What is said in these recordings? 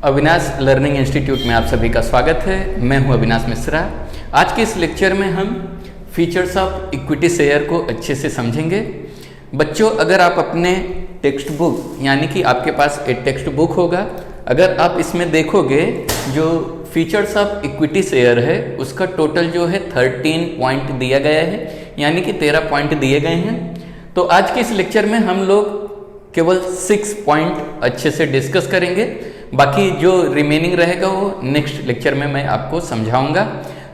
Avinash learning institute में आप सभी का स्वागत है। मैं हूं अविनाश मिश्रा। आज के इस लेक्चर में हम फीचर्स ऑफ इक्विटी शेयर को अच्छे से समझेंगे। बच्चों, अगर आप अपने टेक्स्ट बुक यानी कि आपके पास एक टेक्स्ट बुक होगा, अगर आप इसमें देखोगे जो फीचर्स ऑफ इक्विटी शेयर है उसका टोटल जो है 13 पॉइंट दिया गया है, यानी कि 13 पॉइंट दिए गए हैं। तो आज के इस लेक्चर में हम लोग केवल 6 पॉइंट अच्छे से डिस्कस करेंगे, बाकी जो रिमेनिंग रहेगा वो नेक्स्ट लेक्चर में मैं आपको समझाऊंगा।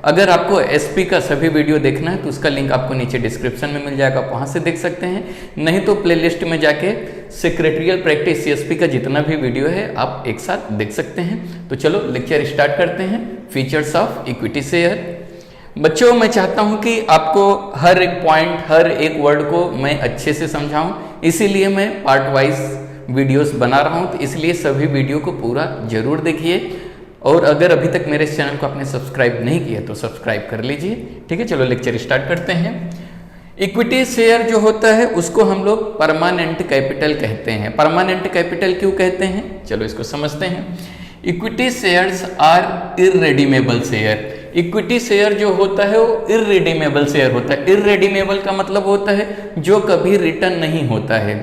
अगर आपको एसपी का सभी वीडियो देखना है तो उसका लिंक आपको नीचे डिस्क्रिप्शन में मिल जाएगा, आप वहाँ से देख सकते हैं। नहीं तो प्लेलिस्ट में जाके सेक्रेटरियल प्रैक्टिस सीएसपी का जितना भी वीडियो है आप एक साथ देख सकते हैं। तो चलो लेक्चर स्टार्ट करते हैं। Features of equity share. बच्चों, मैं चाहता हूं कि आपको हर एक पॉइंट, हर एक वर्ड को मैं अच्छे से समझाऊं, इसीलिए मैं पार्ट वाइज वीडियोस बना रहा हूं। तो इसलिए सभी वीडियो को पूरा जरूर देखिए, और अगर अभी तक मेरे इस चैनल को आपने सब्सक्राइब नहीं किया तो सब्सक्राइब कर लीजिए। ठीक है, चलो लेक्चर स्टार्ट करते हैं। इक्विटी शेयर जो होता है उसको हम लोग परमानेंट कैपिटल कहते हैं। परमानेंट कैपिटल क्यों कहते हैं, चलो इसको समझते हैं। Equity shares are irredeemable share. Equity share जो होता है वो इररेडीमेबल शेयर होता है। इररेडीमेबल का मतलब होता है जो कभी रिटर्न नहीं होता है।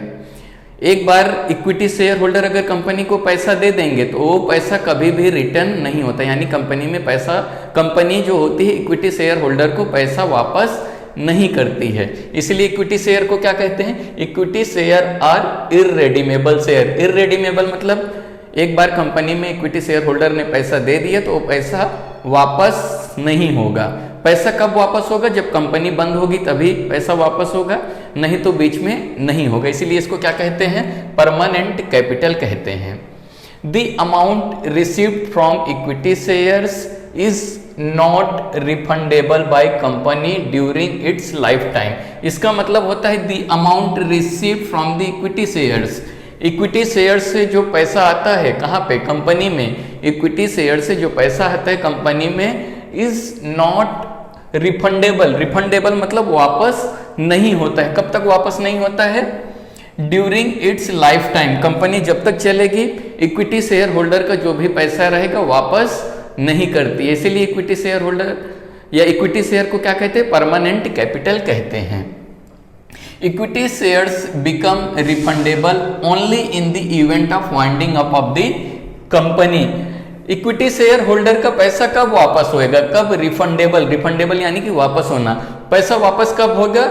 एक बार इक्विटी शेयर होल्डर अगर कंपनी को पैसा दे देंगे तो वो पैसा कभी भी रिटर्न नहीं होता, यानी कंपनी में पैसा, कंपनी जो होती है इक्विटी शेयर होल्डर को पैसा वापस नहीं करती है। इसलिए इक्विटी शेयर को क्या कहते हैं, equity share are irredeemable share. इररेडीमेबल मतलब एक बार कंपनी में इक्विटी शेयर होल्डर ने पैसा दे दिया तो वो पैसा वापस नहीं होगा। पैसा कब वापस होगा, जब कंपनी बंद होगी तभी पैसा वापस होगा, नहीं तो बीच में नहीं होगा। इसीलिए इसको क्या कहते हैं, परमानेंट कैपिटल कहते हैं। The amount received from equity shares is not refundable by company during its life time. इसका मतलब होता है the amount received from the equity shares. Equity share से जो पैसा आता है कहाँ पे, कंपनी में। इक्विटी शेयर से जो पैसा आता है कंपनी में इज नॉट रिफंडेबल। रिफंडेबल मतलब वापस नहीं होता है। कब तक वापस नहीं होता है, during its life time. Company जब तक चलेगी इक्विटी शेयर होल्डर का जो भी पैसा रहेगा वापस नहीं करती है। इसीलिए इक्विटी शेयर होल्डर या इक्विटी शेयर को क्या कहते हैं, परमानेंट कैपिटल कहते हैं। Equity shares become refundable only in the event of winding up of the company. Equity share holder का पैसा कब वापस होएगा, कब रिफंडेबल। रिफंडेबल यानी कि वापस होना। पैसा वापस कब होगा,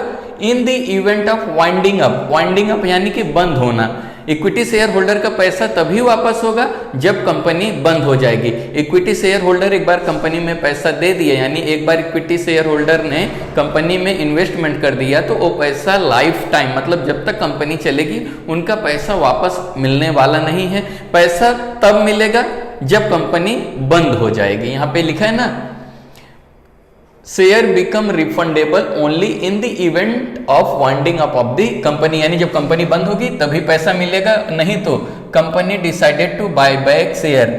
in the event of winding up. Winding up यानी कि बंद होना। इक्विटी शेयर होल्डर का पैसा तभी वापस होगा जब कंपनी बंद हो जाएगी। इक्विटी शेयर होल्डर एक बार कंपनी में पैसा दे दिया, यानी एक बार इक्विटी शेयर होल्डर ने कंपनी में इन्वेस्टमेंट कर दिया तो वो पैसा लाइफ टाइम, मतलब जब तक कंपनी चलेगी उनका पैसा वापस मिलने वाला नहीं है। पैसा तब मिलेगा जब कंपनी बंद हो जाएगी। यहाँ पे लिखा है ना, share become refundable only in the event of winding up of the company, यानी जब कंपनी बंद होगी तभी पैसा मिलेगा, नहीं तो company decided to buy back share.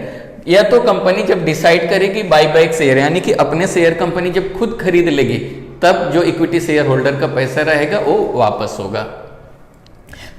या तो कंपनी जब डिसाइड करेगी बाय बैक शेयर, यानी कि अपने शेयर कंपनी जब खुद खरीद लेगी तब जो इक्विटी शेयर होल्डर का पैसा रहेगा वो वापस होगा।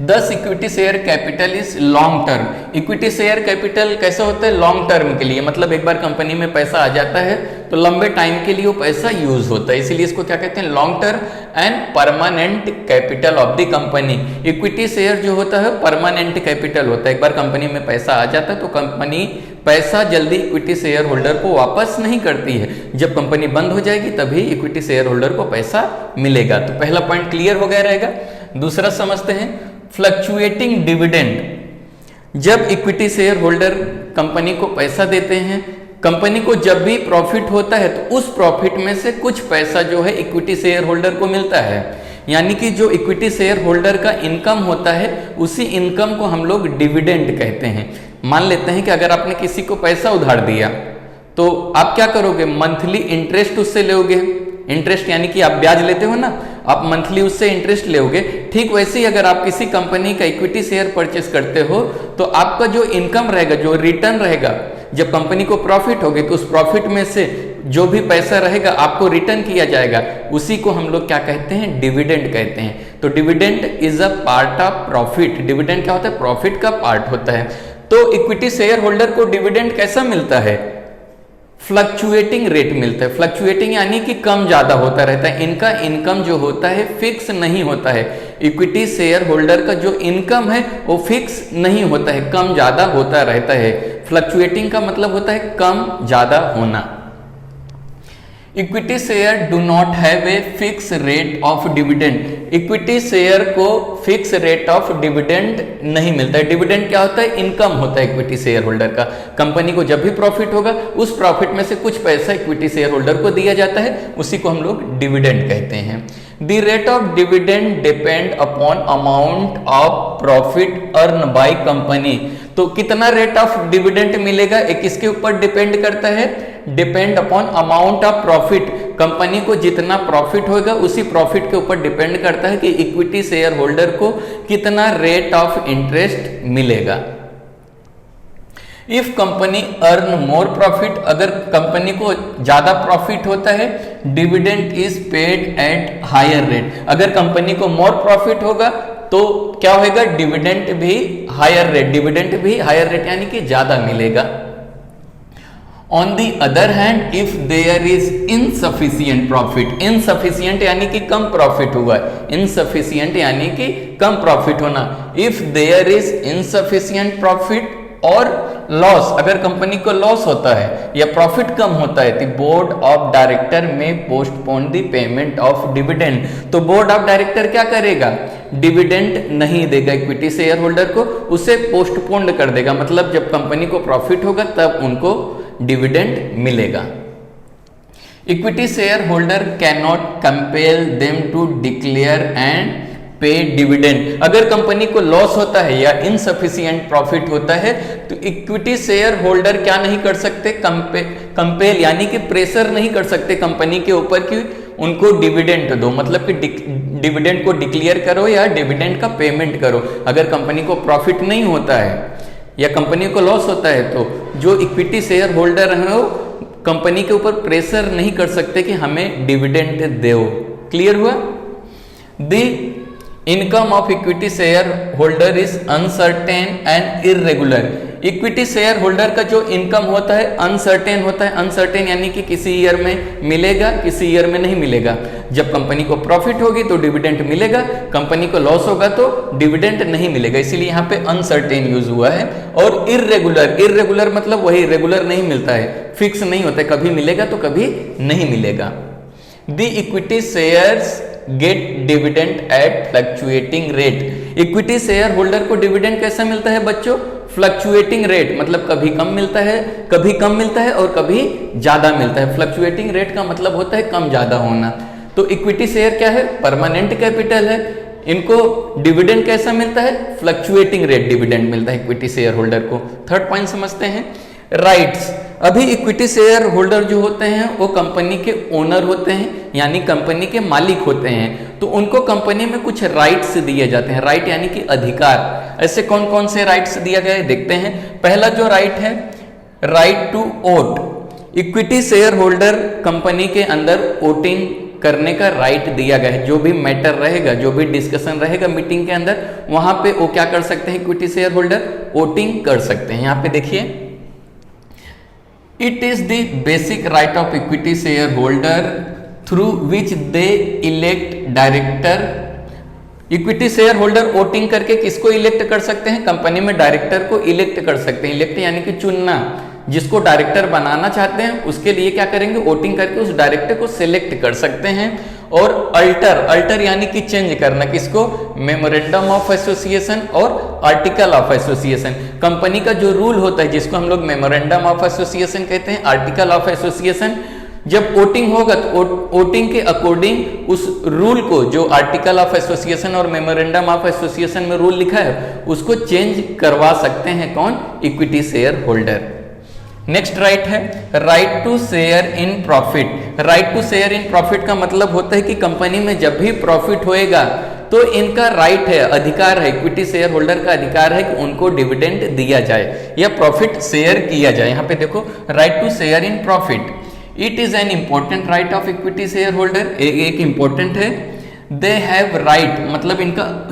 दस equity share capital is long term. Equity share capital कैसा होता है, लॉन्ग टर्म के लिए, मतलब एक बार कंपनी में पैसा आ जाता है तो लंबे टाइम के लिए वो पैसा यूज होता है। इसीलिए इसको क्या कहते हैं, long term and permanent capital of the company. Equity share जो होता है परमानेंट कैपिटल होता है। एक बार कंपनी में पैसा आ जाता है तो कंपनी पैसा जल्दी इक्विटी शेयर होल्डर को वापस नहीं करती है। जब कंपनी बंद हो जाएगी तभी इक्विटी शेयर होल्डर को पैसा मिलेगा। तो पहला पॉइंट क्लियर हो गया रहेगा। दूसरा समझते हैं, फ्लक्चुएटिंग डिविडेंड। जब इक्विटी शेयर होल्डर कंपनी को पैसा देते हैं, कंपनी को जब भी प्रॉफिट होता है तो उस प्रॉफिट में से कुछ पैसा जो है इक्विटी शेयर होल्डर को मिलता है। यानी कि जो इक्विटी शेयर होल्डर का इनकम होता है उसी इनकम को हम लोग डिविडेंड कहते हैं। मान लेते हैं कि अगर आपने किसी को पैसा उधार दिया तो आप क्या करोगे, मंथली इंटरेस्ट उससे लोगे। इंटरेस्ट यानी कि आप ब्याज लेते हो ना, आप मंथली उससे इंटरेस्ट लोगे। ठीक वैसे ही अगर आप किसी कंपनी का इक्विटी शेयर परचेस करते हो तो आपका जो इनकम रहेगा, जो रिटर्न रहेगा, जब कंपनी को प्रॉफिट होगी तो उस प्रॉफिट में से जो भी पैसा रहेगा आपको रिटर्न किया जाएगा, उसी को हम लोग क्या कहते हैं, डिविडेंड कहते हैं। तो dividend is a part of profit. Dividend क्या होता है, प्रॉफिट का पार्ट होता है। तो इक्विटी शेयर होल्डर को डिविडेंड कैसा मिलता है? फ्लक्चुएटिंग रेट मिलता है। फ्लक्चुएटिंग यानी कि कम ज्यादा होता रहता है। इनका इनकम जो होता है फिक्स नहीं होता है। इक्विटी शेयर होल्डर का जो इनकम है वो फिक्स नहीं होता है, कम ज्यादा होता रहता है। फ्लक्चुएटिंग का मतलब होता है कम ज्यादा होना। Equity share do not have a fix rate of dividend. Equity share को फिक्स रेट ऑफ डिविडेंड नहीं मिलता है। डिविडेंड क्या होता है? इनकम होता है इक्विटी शेयर होल्डर का। कंपनी को जब भी प्रॉफिट होगा उस प्रॉफिट में से कुछ पैसा इक्विटी शेयर होल्डर को दिया जाता है, उसी को हम लोग डिविडेंड कहते हैं। The rate of dividend depend upon amount of profit earn by company. तो कितना रेट ऑफ डिविडेंड मिलेगा ये किसके ऊपर डिपेंड करता है? Depend upon amount of profit. Company को जितना प्रॉफिट होगा उसी प्रॉफिट के ऊपर डिपेंड करता है कि इक्विटी शेयर होल्डर को कितना रेट ऑफ इंटरेस्ट मिलेगा। If company earn more profit, अगर कंपनी को ज्यादा प्रॉफिट होता है, dividend is paid at higher rate. अगर कंपनी को मोर प्रॉफिट होगा तो क्या होगा? डिविडेंड भी हायर रेट, डिविडेंड भी हायर रेट यानी कि ज्यादा मिलेगा। On the other hand if there is insufficient profit, insufficient यानी कि कम प्रॉफिट हुआ, इनसफिशियंट यानी कि कम प्रॉफिट होना। If there is insufficient profit और लॉस, अगर कंपनी को लॉस होता है या प्रॉफिट कम होता है तो बोर्ड ऑफ डायरेक्टर में postpone the payment of dividend. तो बोर्ड ऑफ डायरेक्टर क्या करेगा? डिविडेंड नहीं देगा इक्विटी शेयर होल्डर को, उसे पोस्टपोन कर देगा। मतलब जब कंपनी को प्रॉफिट होगा तब उनको डिविडेंड मिलेगा। Equity share holder can not compel them to declare and pay dividend. अगर कंपनी को लॉस होता है या इनसफिशिएंट प्रॉफिट होता है तो इक्विटी शेयर होल्डर क्या नहीं कर सकते? कंपेल यानी कि प्रेशर नहीं कर सकते कंपनी के ऊपर कि उनको डिविडेंड दो, मतलब कि डिविडेंड को डिक्लेयर करो या डिविडेंड का पेमेंट करो। अगर कंपनी को प्रॉफिट नहीं होता है या कंपनी को लॉस होता है तो जो इक्विटी शेयर होल्डर है वो कंपनी के ऊपर प्रेशर नहीं कर सकते कि हमें डिविडेंड दो। क्लियर हुआ? The income of equity share holder is uncertain and irregular. Equity share holder का जो इनकम होता है अनसर्टेन होता है। अनसर्टेन यानी कि किसी ईयर में मिलेगा, किसी ईयर में नहीं मिलेगा। जब कंपनी को प्रॉफिट होगी तो डिविडेंड मिलेगा, कंपनी को लॉस होगा तो डिविडेंड नहीं मिलेगा, इसीलिए यहाँ पे अनसर्टेन यूज हुआ है। और इरेगुलर, इरेगुलर मतलब वही रेगुलर नहीं मिलता है, फिक्स नहीं होता है, कभी मिलेगा तो कभी नहीं मिलेगा। The equity shares get dividend at fluctuating rate. Equity share holder को डिविडेंड कैसा मिलता है बच्चों? फ्लक्चुएटिंग रेट, मतलब कभी कम मिलता है, कभी कम मिलता है और कभी ज्यादा मिलता है। फ्लक्चुएटिंग रेट का मतलब होता है कम ज्यादा होना। तो इक्विटी शेयर क्या है? परमानेंट कैपिटल है। इनको डिविडेंड कैसा मिलता है? फ्लक्चुएटिंग रेट डिविडेंड मिलता है इक्विटी शेयर होल्डर को। थर्ड पॉइंट समझते हैं, राइट्स। अभी इक्विटी शेयर होल्डर जो होते हैं वो कंपनी के ओनर होते हैं, यानी कंपनी के मालिक होते हैं। तो उनको कंपनी में कुछ राइट्स दिए जाते हैं। राइट यानी कि अधिकार। ऐसे कौन कौन से राइट्स दिया गया है देखते हैं। पहला जो राइट है, right to vote. Equity share holder company के अंदर वोटिंग करने का राइट दिया गया है। जो भी मैटर रहेगा, जो भी डिस्कशन रहेगा मीटिंग के अंदर, वहां पे वो क्या कर सकते हैं? इक्विटी शेयर होल्डर वोटिंग कर सकते हैं। यहाँ पे देखिए, it is the basic right of equity shareholder through which they elect director। Equity share holder voting करके किसको इलेक्ट कर सकते हैं? कंपनी में डायरेक्टर को इलेक्ट कर सकते हैं। इलेक्ट यानी कि चुनना, जिसको डायरेक्टर बनाना चाहते हैं उसके लिए क्या करेंगे? वोटिंग करके उस डायरेक्टर को सिलेक्ट कर सकते हैं। और अल्टर, अल्टर यानी कि चेंज करना, किसको? मेमोरेंडम ऑफ एसोसिएशन और आर्टिकल ऑफ एसोसिएशन। कंपनी का जो रूल होता है जिसको हम लोग मेमोरेंडम ऑफ एसोसिएशन कहते हैं, आर्टिकल ऑफ एसोसिएशन, जब वोटिंग होगा तो वोटिंग के अकॉर्डिंग उस रूल को, जो आर्टिकल ऑफ एसोसिएशन और मेमोरेंडम ऑफ एसोसिएशन में रूल लिखा है, उसको चेंज करवा सकते हैं कौन? Equity share holder. Next right है right to share in profit. Right to share in profit का मतलब होता है कि कंपनी में जब भी प्रॉफिट होएगा तो इनका राइट है, अधिकार है, इक्विटी शेयर होल्डर का अधिकार है कि उनको डिविडेंड दिया जाए या प्रॉफिट शेयर किया जाए। यहाँ पे देखो, right to share in profit, it is an important right of equity share holder. एक इंपॉर्टेंट है। दे हैव राइट, मतलब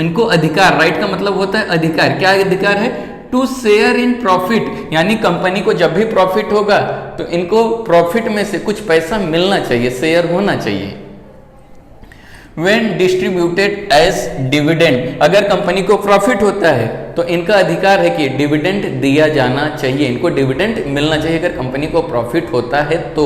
इनको अधिकार, राइट का मतलब होता है अधिकार। क्या अधिकार है? टू शेयर इन प्रॉफिट, यानी कंपनी को जब भी प्रॉफिट होगा तो इनको प्रॉफिट में से कुछ पैसा मिलना चाहिए, शेयर होना चाहिए। When डिस्ट्रीब्यूटेड एज डिविडेंड, अगर कंपनी को प्रॉफिट होता है तो इनका अधिकार है कि डिविडेंड दिया जाना चाहिए, इनको डिविडेंड मिलना चाहिए अगर कंपनी को प्रॉफिट होता है तो।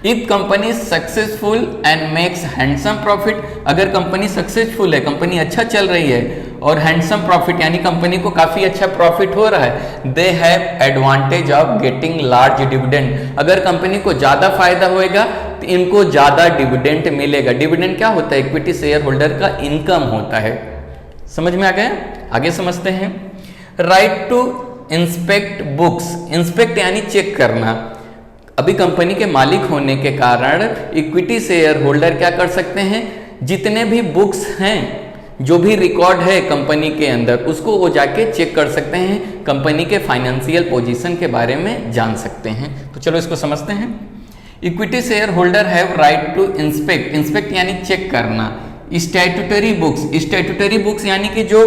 If company successful and makes handsome profit, अगर कंपनी सक्सेसफुल है, कंपनी अच्छा चल रही है और हैंडसम प्रॉफिट यानी कंपनी को काफी अच्छा प्रॉफिट हो रहा है, they have advantage of getting large dividend, अगर कंपनी को ज्यादा फायदा होएगा तो इनको ज्यादा डिविडेंड मिलेगा। डिविडेंड क्या होता है? इक्विटी शेयर होल्डर का इनकम होता है। समझ में आ गया? आगे समझते हैं। Right to inspect books, inspect यानी चेक करना। अभी कंपनी के मालिक होने के कारण इक्विटी शेयर होल्डर क्या कर सकते हैं, जितने भी बुक्स हैं, जो भी रिकॉर्ड है कंपनी के अंदर, उसको वो जाके चेक कर सकते हैं, कंपनी के फाइनेंशियल पोजीशन के बारे में जान सकते हैं। तो चलो इसको समझते हैं। Equity share holder have right to inspect, inspect यानी चेक करना। स्टैट्यूटरी बुक्स, स्टैट्यूटरी बुक्स यानी कि जो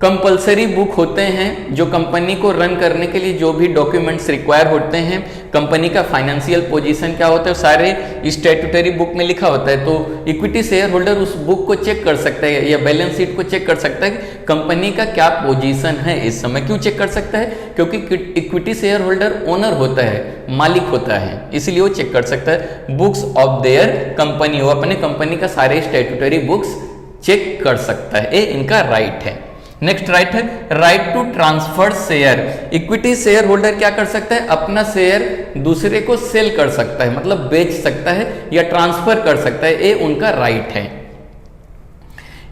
कंपलसरी बुक होते हैं, जो कंपनी को रन करने के लिए जो भी डॉक्यूमेंट्स रिक्वायर होते हैं, कंपनी का फाइनेंशियल पोजीशन क्या होता है, सारे स्टैट्यूटरी बुक में लिखा होता है। तो इक्विटी शेयर होल्डर उस बुक को चेक कर सकता है या बैलेंस शीट को चेक कर सकता है कि कंपनी का क्या पोजीशन है इस समय। क्यों चेक कर सकता है? क्योंकि इक्विटी शेयर होल्डर ओनर होता है, मालिक होता है, इसलिए वो चेक कर सकता है बुक्स ऑफ देयर कंपनी, वो अपने कंपनी का सारे स्टैट्यूटरी बुक्स चेक कर सकता है। ये इनका राइट है। नेक्स्ट राइट है right to transfer share, equity share holder क्या कर सकता है, अपना शेयर दूसरे को सेल कर सकता है, मतलब बेच सकता है या ट्रांसफर कर सकता है, ये उनका राइट है।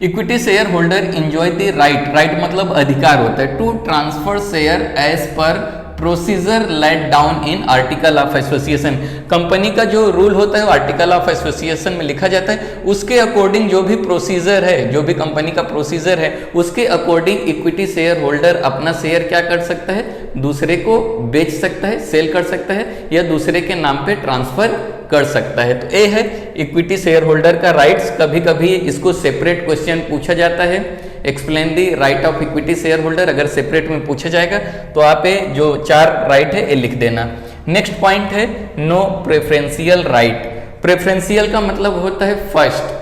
Equity share holder enjoy the right, right मतलब अधिकार होता है, to transfer share as per procedure let down in article of association, company का जो रूल होता है वो आर्टिकल ऑफ एसोसिएशन में लिखा जाता है, उसके अकॉर्डिंग जो भी प्रोसीजर है, जो भी कंपनी का प्रोसीजर है, उसके अकॉर्डिंग इक्विटी शेयर होल्डर अपना शेयर क्या कर सकता है, दूसरे को बेच सकता है, सेल कर सकता है या दूसरे के नाम पे ट्रांसफर कर सकता है। तो ये है इक्विटी शेयर होल्डर का राइट्स। कभी कभी इसको सेपरेट क्वेश्चन पूछा जाता है, explain the right of equity share holder, अगर सेपरेट में पूछा जाएगा तो आप जो 4 राइट है ये लिख देना। नेक्स्ट पॉइंट है नो प्रेफरेंशियल राइट, प्रेफरेंशियल का मतलब होता है फर्स्ट,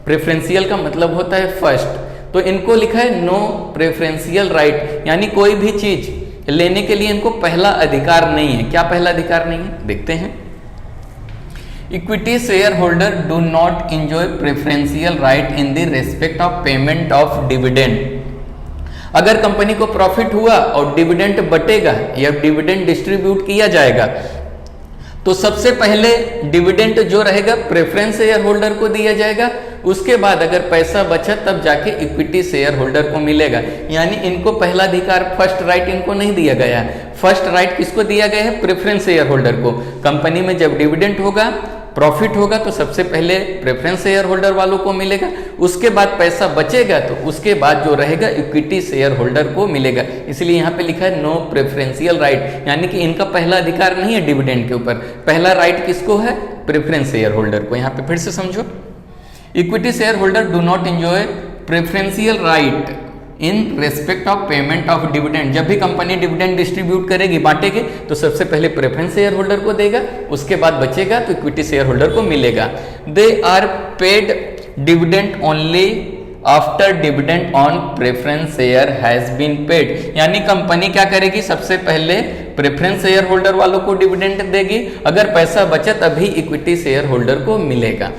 प्रेफरेंशियल का मतलब होता है फर्स्ट, तो इनको लिखा है नो प्रेफरेंशियल राइट, यानी कोई भी चीज लेने के लिए इनको पहला अधिकार नहीं है। क्या पहला अधिकार नहीं है? देखते हैं। Equity share holder do not enjoy preferential right in the respect of payment of dividend, अगर कंपनी को प्रॉफिट हुआ और डिविडेंड बटेगा या डिविडेंड डिस्ट्रीब्यूट किया जाएगा तो सबसे पहले डिविडेंड जो रहेगा प्रेफरेंस शेयर होल्डर को दिया जाएगा, उसके बाद अगर पैसा बचा तब जाके इक्विटी शेयर होल्डर को मिलेगा। यानी इनको पहला अधिकार, फर्स्ट राइट इनको नहीं दिया गया है। फर्स्ट राइट किसको दिया गया है? प्रेफरेंस शेयर होल्डर को। कंपनी में जब डिविडेंड होगा, प्रॉफिट होगा तो सबसे पहले प्रेफरेंस शेयर होल्डर वालों को मिलेगा, उसके बाद पैसा बचेगा तो उसके बाद जो रहेगा इक्विटी शेयर होल्डर को मिलेगा। इसलिए यहाँ पे लिखा है नो प्रेफरेंशियल राइट, यानी कि इनका पहला अधिकार नहीं है डिविडेंड के ऊपर, पहला राइट किसको है? प्रेफरेंस शेयर होल्डर को। यहाँ पे फिर से समझो, equity share holder do not enjoy preferential right in respect of payment of dividend, जब भी कंपनी डिविडेंड डिस्ट्रीब्यूट करेगी, बांटेगी, तो सबसे पहले प्रेफरेंस शेयर होल्डर को देगा, उसके बाद बचेगा तो इक्विटी शेयर होल्डर को मिलेगा। They are paid dividend only after dividend on preference share has been paid, यानी कंपनी क्या करेगी? सबसे पहले प्रेफरेंस शेयर होल्डर वालों को डिविडेंड देगी, अगर पैसा बचा तभी इक्विटी शेयर होल्डर को मिलेगा।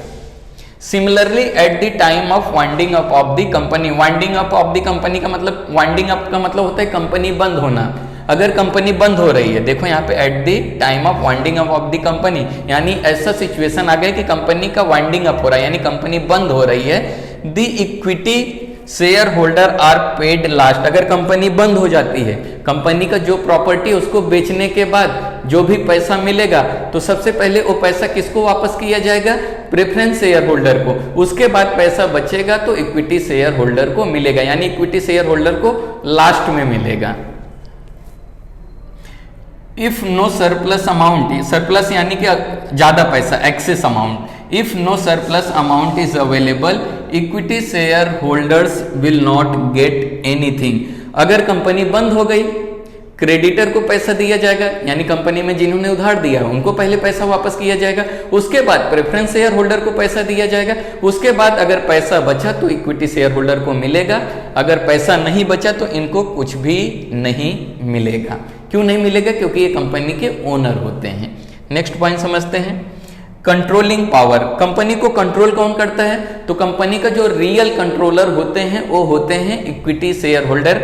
Similarly at the time of winding up of the company, winding up of the company का मतलब, वाइंडिंग अप का मतलब होता है कंपनी बंद होना। अगर कंपनी बंद हो रही है, देखो यहाँ पे at the time of winding up of the company, यानी ऐसा सिचुएशन आ गया कि कंपनी का वाइंडिंग अप हो रहा है, यानी कंपनी बंद हो रही है। The equity share holder are paid last, अगर कंपनी बंद हो जाती है, कंपनी का जो प्रॉपर्टी उसको बेचने के बाद जो भी पैसा मिलेगा तो सबसे पहले वो पैसा किसको वापस किया जाएगा? प्रेफरेंस शेयर होल्डर को, उसके बाद पैसा बचेगा तो इक्विटी शेयर होल्डर को मिलेगा, यानी इक्विटी शेयर होल्डर को लास्ट में मिलेगा। If no surplus amount, surplus यानी कि ज्यादा पैसा, excess amount, if no surplus amount is available equity share holders will not get anything, अगर कंपनी बंद हो गई, क्रेडिटर को पैसा दिया जाएगा, यानी कंपनी में जिन्होंने उधार दिया उनको पहले पैसा वापस किया जाएगा, उसके बाद प्रेफरेंस शेयर होल्डर को पैसा दिया जाएगा, उसके बाद अगर पैसा बचा तो इक्विटी शेयर होल्डर को मिलेगा, अगर पैसा नहीं बचा तो इनको कुछ भी नहीं मिलेगा। क्यों नहीं मिलेगा? क्योंकि ये कंपनी के ओनर होते हैं। नेक्स्ट पॉइंट समझते हैं, कंट्रोलिंग पावर। कंपनी को कंट्रोल कौन करता है? तो कंपनी का जो रियल कंट्रोलर होते हैं वो होते हैं इक्विटी शेयर होल्डर।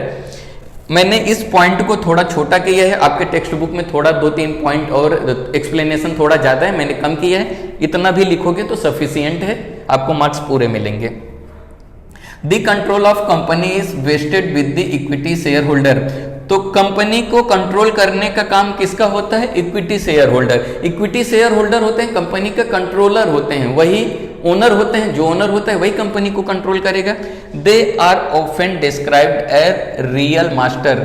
मैंने इस पॉइंट को थोड़ा छोटा किया है, आपके टेक्स्ट बुक में थोड़ा 2-3 पॉइंट और एक्सप्लेनेशन थोड़ा ज़्यादा है, मैंने कम किया है। इतना भी लिखोगे तो सफिशियंट है, आपको मार्क्स पूरे मिलेंगे। The control of company is wasted with the equity share holder. तो कंपनी को कंट्रोल करने का काम किसका होता है? Equity share holder. Equity share holder होते हैं कंपनी का कंट्रोलर होते हैं, वही ओनर होते हैं, जो ओनर होता है वही कंपनी को कंट्रोल करेगा। They are often described as real master.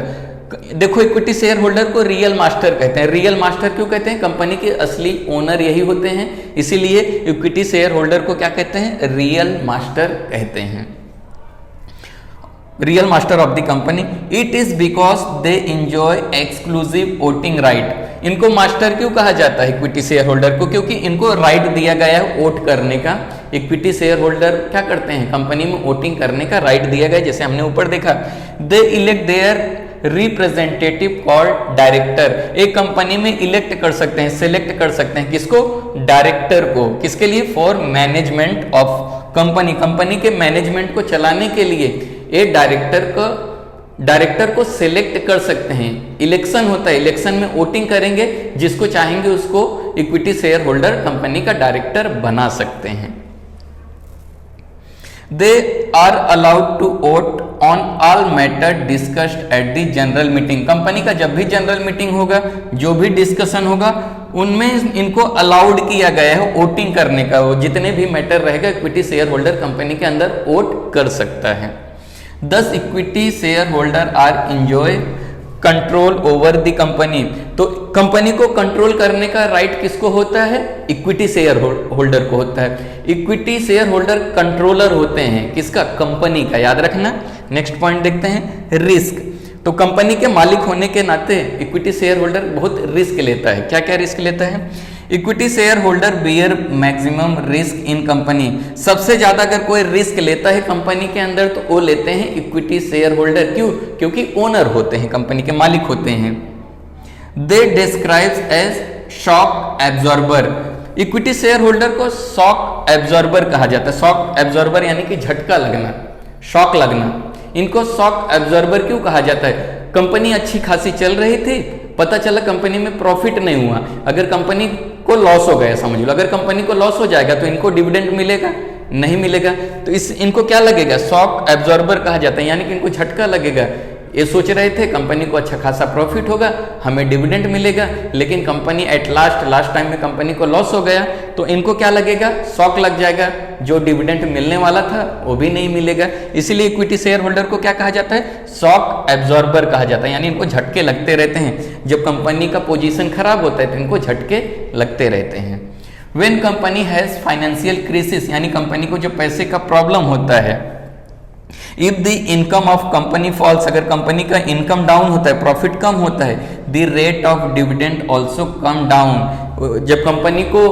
देखो, इक्विटी शेयर होल्डर को रियल मास्टर कहते हैं। रियल मास्टर क्यों कहते हैं? कंपनी के असली ओनर यही होते हैं, इसीलिए इक्विटी शेयर होल्डर को क्या कहते हैं? रियल मास्टर कहते हैं, real master of the company. It is because they enjoy exclusive voting right. इनको मास्टर क्यों कहा जाता है इक्विटी शेयर होल्डर को? क्योंकि इनको राइट दिया गया है वोट करने का। इक्विटी शेयर होल्डर क्या करते हैं? कंपनी में वोटिंग करने का राइट दिया गया, जैसे हमने ऊपर देखा। They elect their representative called director. एक कंपनी में इलेक्ट कर सकते हैं, सिलेक्ट कर सकते हैं, किसको? डायरेक्टर को। किसके लिए? For management of company. Company के मैनेजमेंट को चलाने के लिए ये डायरेक्टर को सिलेक्ट कर सकते हैं। इलेक्शन होता है, इलेक्शन में वोटिंग करेंगे, जिसको चाहेंगे उसको इक्विटी शेयर होल्डर कंपनी का डायरेक्टर बना सकते हैं। They are allowed to vote on all matter discussed at the general meeting. Company का जब भी जनरल मीटिंग होगा, जो भी डिस्कशन होगा, उनमें इनको अलाउड किया गया है वोटिंग करने का। वो जितने भी मैटर रहेगा इक्विटी शेयर होल्डर कंपनी के अंदर वोट कर सकता है। Thus equity share holder are enjoy control over the company. तो कंपनी को कंट्रोल करने का राइट किसको होता है? इक्विटी शेयर होल्डर को होता है। इक्विटी शेयर होल्डर कंट्रोलर होते हैं किसका? कंपनी का, याद रखना। नेक्स्ट पॉइंट देखते हैं, रिस्क। तो कंपनी के मालिक होने के नाते इक्विटी शेयर होल्डर बहुत रिस्क लेता है। क्या क्या रिस्क लेता है? Equity share holder bear maximum risk in company. सबसे ज्यादा अगर कोई रिस्क लेता है कंपनी के अंदर तो वो लेते हैं इक्विटी शेयर होल्डर। क्यों? क्योंकि ओनर होते हैं, कंपनी के मालिक होते हैं। They describes as shock absorber. Equity share holder को शॉक एब्जॉर्बर कहा जाता है। शॉक एब्जॉर्बर यानी कि झटका लगना, शॉक लगना। इनको शॉक एब्जॉर्बर क्यों कहा जाता है? कंपनी अच्छी खासी चल रही थी, पता चला कंपनी में प्रॉफिट नहीं हुआ, अगर कंपनी को लॉस हो गया समझ लो, अगर कंपनी को लॉस हो जाएगा तो इनको डिविडेंड मिलेगा? नहीं मिलेगा। तो इनको क्या लगेगा? शॉक एब्जॉर्बर कहा जाता है, यानी कि इनको झटका लगेगा। ये सोच रहे थे कंपनी को अच्छा खासा प्रॉफिट होगा, हमें डिविडेंड मिलेगा, लेकिन कंपनी एट लास्ट टाइम में कंपनी को लॉस हो गया, तो इनको क्या लगेगा? शॉक लग जाएगा, जो डिविडेंड मिलने वाला था वो भी नहीं मिलेगा। इसीलिए इक्विटी शेयर होल्डर को क्या कहा जाता है? शॉक एब्जॉर्बर कहा जाता है, यानी इनको झटके लगते रहते हैं। जब कंपनी का पोजीशन खराब होता है तो इनको झटके लगते रहते हैं। When company has financial crisis, यानी कंपनी को जो पैसे का प्रॉब्लम होता है, if the income of company falls, अगर कंपनी का इनकम डाउन होता है, प्रॉफिट कम होता है, the rate of dividend also come down. जब कंपनी को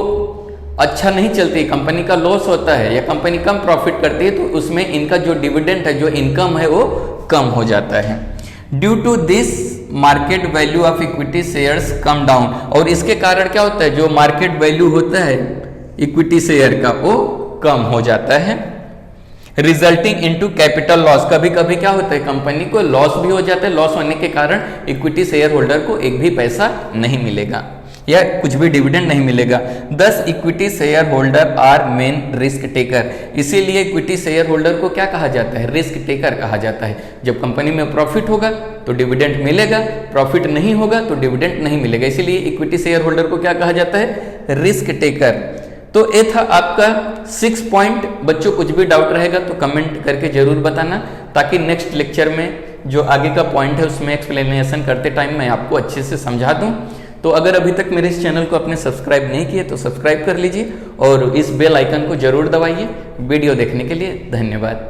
अच्छा नहीं चलती, कंपनी का लॉस होता है या कंपनी कम प्रॉफिट करती है, तो उसमें इनका जो डिविडेंड है, जो इनकम है, वो कम हो जाता है। Due to this market value of equity shares come down. और इसके कारण क्या होता है? जो मार्केट वैल्यू होता है इक्विटी शेयर का वो कम हो जाता है। Resulting into capital loss. कभी कभी क्या होता है? कंपनी को लॉस भी हो जाता है, लॉस होने के कारण इक्विटी शेयर होल्डर को एक भी पैसा नहीं मिलेगा या कुछ भी डिविडेंड नहीं मिलेगा। 10 equity share holder are main risk taker. इसीलिए इक्विटी शेयर होल्डर को क्या कहा जाता है? रिस्क टेकर कहा जाता है। जब कंपनी में प्रॉफिट होगा तो डिविडेंड मिलेगा, प्रॉफिट नहीं होगा तो डिविडेंड नहीं मिलेगा, इसीलिए इक्विटी शेयर होल्डर को क्या कहा जाता है? Risk taker. तो ये था आपका 6 पॉइंट। बच्चों कुछ भी डाउट रहेगा तो कमेंट करके जरूर बताना, ताकि नेक्स्ट लेक्चर में जो आगे का पॉइंट है उसमें एक्सप्लेनेशन करते टाइम मैं आपको अच्छे से समझा दूं। तो अगर अभी तक मेरे इस चैनल को आपने सब्सक्राइब नहीं किए तो सब्सक्राइब कर लीजिए और इस बेल आइकन को जरूर दबाइए। वीडियो देखने के लिए धन्यवाद।